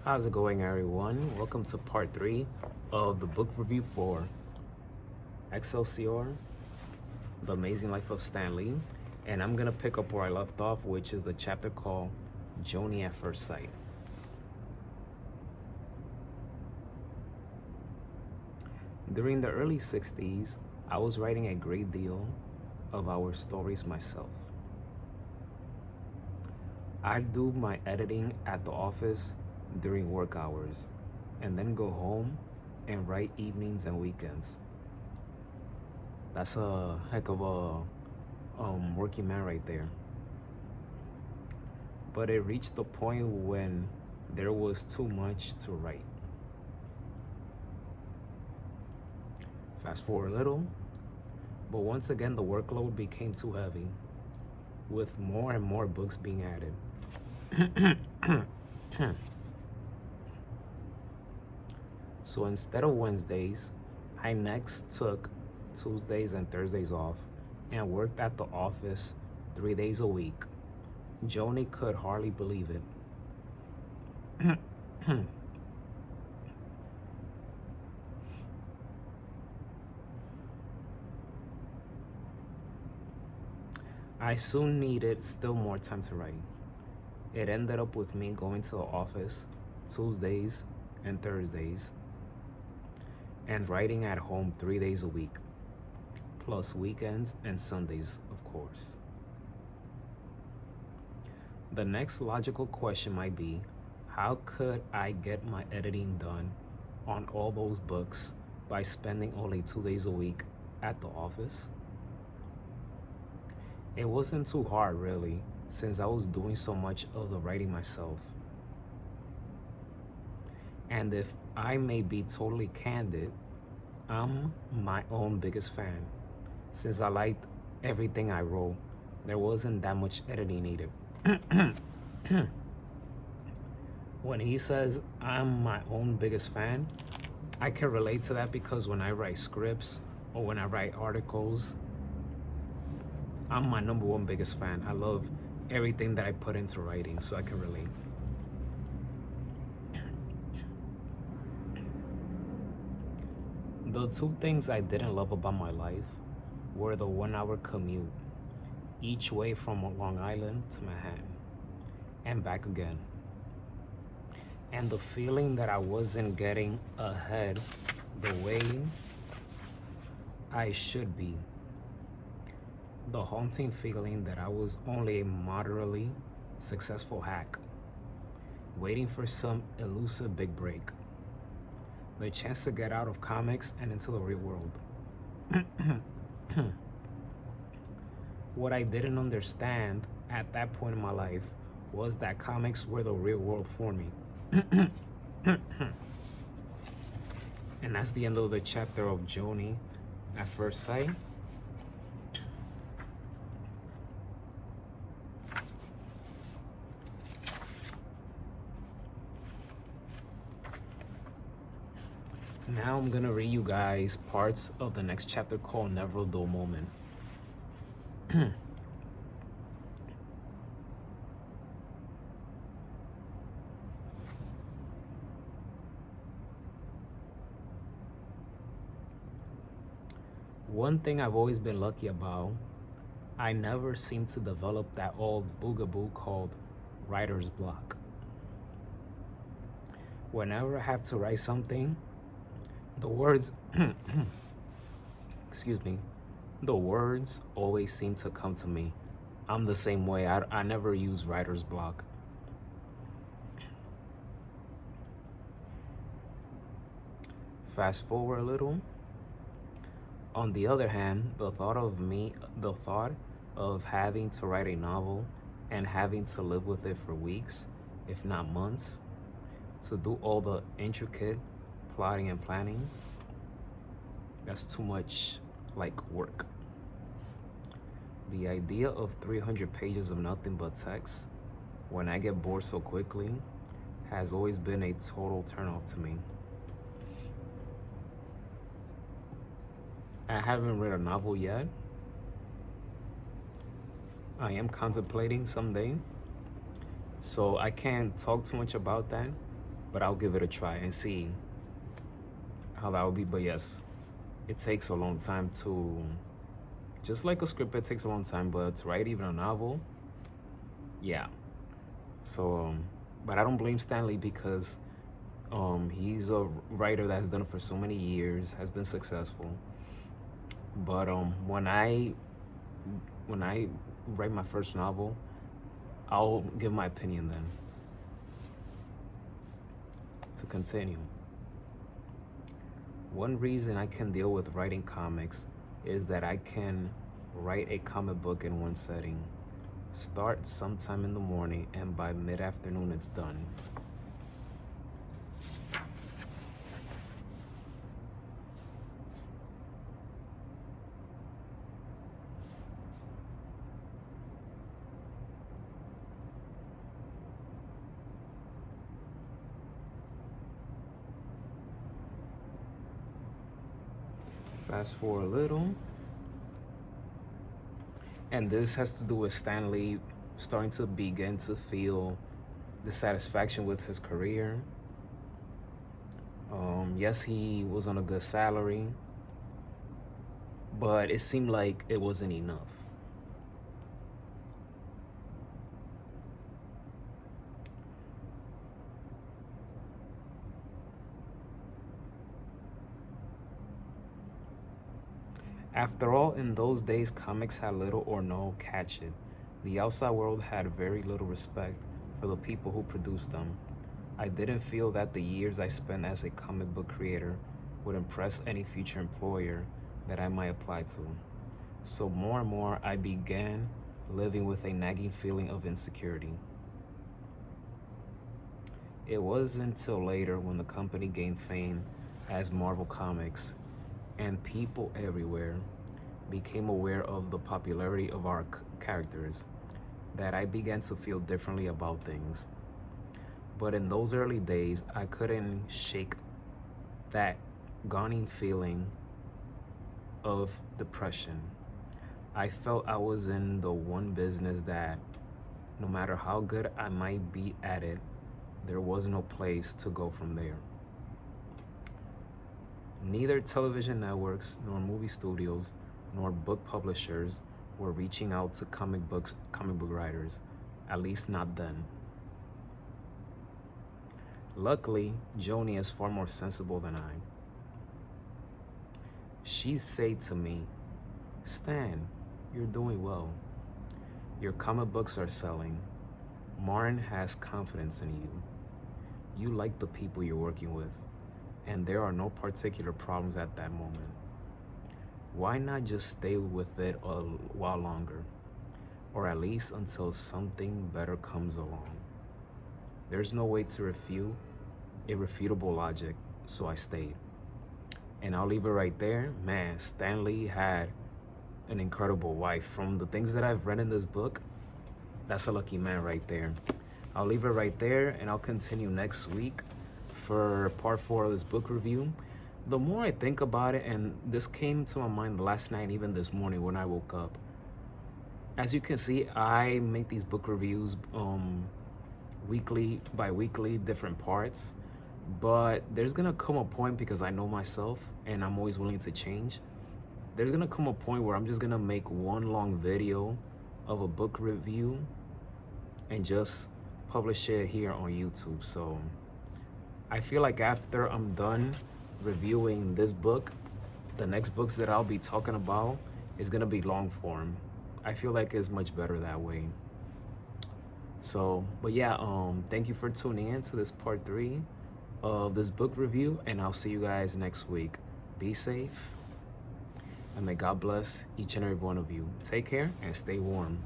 How's it going, everyone? Welcome to part 3 of the book review for Excelsior, The Amazing Life of Stan Lee. And I'm gonna pick up where I left off, which is the chapter called Joni at First Sight. During the early 60s, I was writing a great deal of our stories myself. I'd do my editing at the office during work hours and then go home and write evenings and weekends. That's a heck of a working man right there. But it reached the point when there was too much to write. Fast forward a little, but once again the workload became too heavy, with more and more books being added. So instead of Wednesdays, I next took Tuesdays and Thursdays off and worked at the office 3 days a week. Joni could hardly believe it. I soon needed still more time to write. It ended up with me going to the office Tuesdays and Thursdays and writing at home 3 days a week, plus weekends and Sundays, of course. The next logical question might be, how could I get my editing done on all those books by spending only 2 days a week at the office? It wasn't too hard, really, since I was doing so much of the writing myself. And if I may be totally candid, I'm my own biggest fan. Since I liked everything I wrote, there wasn't that much editing needed. When he says I'm my own biggest fan, I can relate to that because when I write scripts or when I write articles, I'm my number one biggest fan. I love everything that I put into writing, so I can relate. The two things I didn't love about my life were the 1-hour commute each way from Long Island to Manhattan and back again, and the feeling that I wasn't getting ahead the way I should be. The haunting feeling that I was only a moderately successful hack, waiting for some elusive big break. The chance to get out of comics and into the real world. What I didn't understand at that point in my life was that comics were the real world for me. And that's the end of the chapter of Joni at First Sight. Now I'm gonna read you guys parts of the next chapter called Never a Dull Moment. One thing I've always been lucky about, I never seem to develop that old boogaboo called writer's block. Whenever I have to write something, the words, excuse me, the words always seem to come to me. I'm the same way. I never use writer's block. Fast forward a little. On the other hand, the thought of having to write a novel and having to live with it for weeks, if not months, to do all the intricate plotting and planning, that's too much like work. The idea of 300 pages of nothing but text, when I get bored so quickly, has always been a total turnoff to me. I haven't read a novel yet. I am contemplating someday, so I can't talk too much about that, but I'll give it a try and see how that would be. But yes, it takes a long time to, just like a script, it takes a long time, but to write even a novel, yeah. So, but I don't blame Stanley because he's a writer that's done it for so many years, has been successful. But when I write my first novel, I'll give my opinion then. To continue, one reason I can deal with writing comics is that I can write a comic book in one setting. Start sometime in the morning, and by mid-afternoon it's done. Fast forward a little, and this has to do with Stanley starting to begin to feel dissatisfaction with his career. Yes, he was on a good salary, but it seemed like it wasn't enough. After all, in those days, comics had little or no catch it. The outside world had very little respect for the people who produced them. I didn't feel that the years I spent as a comic book creator would impress any future employer that I might apply to. So more and more, I began living with a nagging feeling of insecurity. It wasn't until later, when the company gained fame as Marvel Comics and people everywhere became aware of the popularity of our characters, that I began to feel differently about things. But in those early days, I couldn't shake that gnawing feeling of depression. I felt I was in the one business that, no matter how good I might be at it, there was no place to go from there. Neither television networks, nor movie studios, nor book publishers were reaching out to comic book writers, at least not then. Luckily, Joni is far more sensible than I. She said to me, "Stan, you're doing well. Your comic books are selling. Martin has confidence in you. You like the people you're working with, and there are no particular problems at that moment. Why not just stay with it a while longer, or at least until something better comes along?" There's no way to refute irrefutable logic, so I stayed. And I'll leave it right there. Man, Stanley had an incredible wife. From the things that I've read in this book, that's a lucky man right there. I'll leave it right there, and I'll continue next week for part 4 of this book review. The more I think about it, and this came to my mind last night, even this morning when I woke up. As you can see, I make these book reviews weekly, bi-weekly, different parts. But there's gonna come a point, because I know myself and I'm always willing to change. There's gonna come a point where I'm just gonna make one long video of a book review and just publish it here on YouTube. So I feel like after I'm done reviewing this book, the next books that I'll be talking about is gonna be long form. I feel like it's much better that way. So, but yeah, thank you for tuning in to this part 3 of this book review, and I'll see you guys next week. Be safe, and may God bless each and every one of you. Take care and stay warm.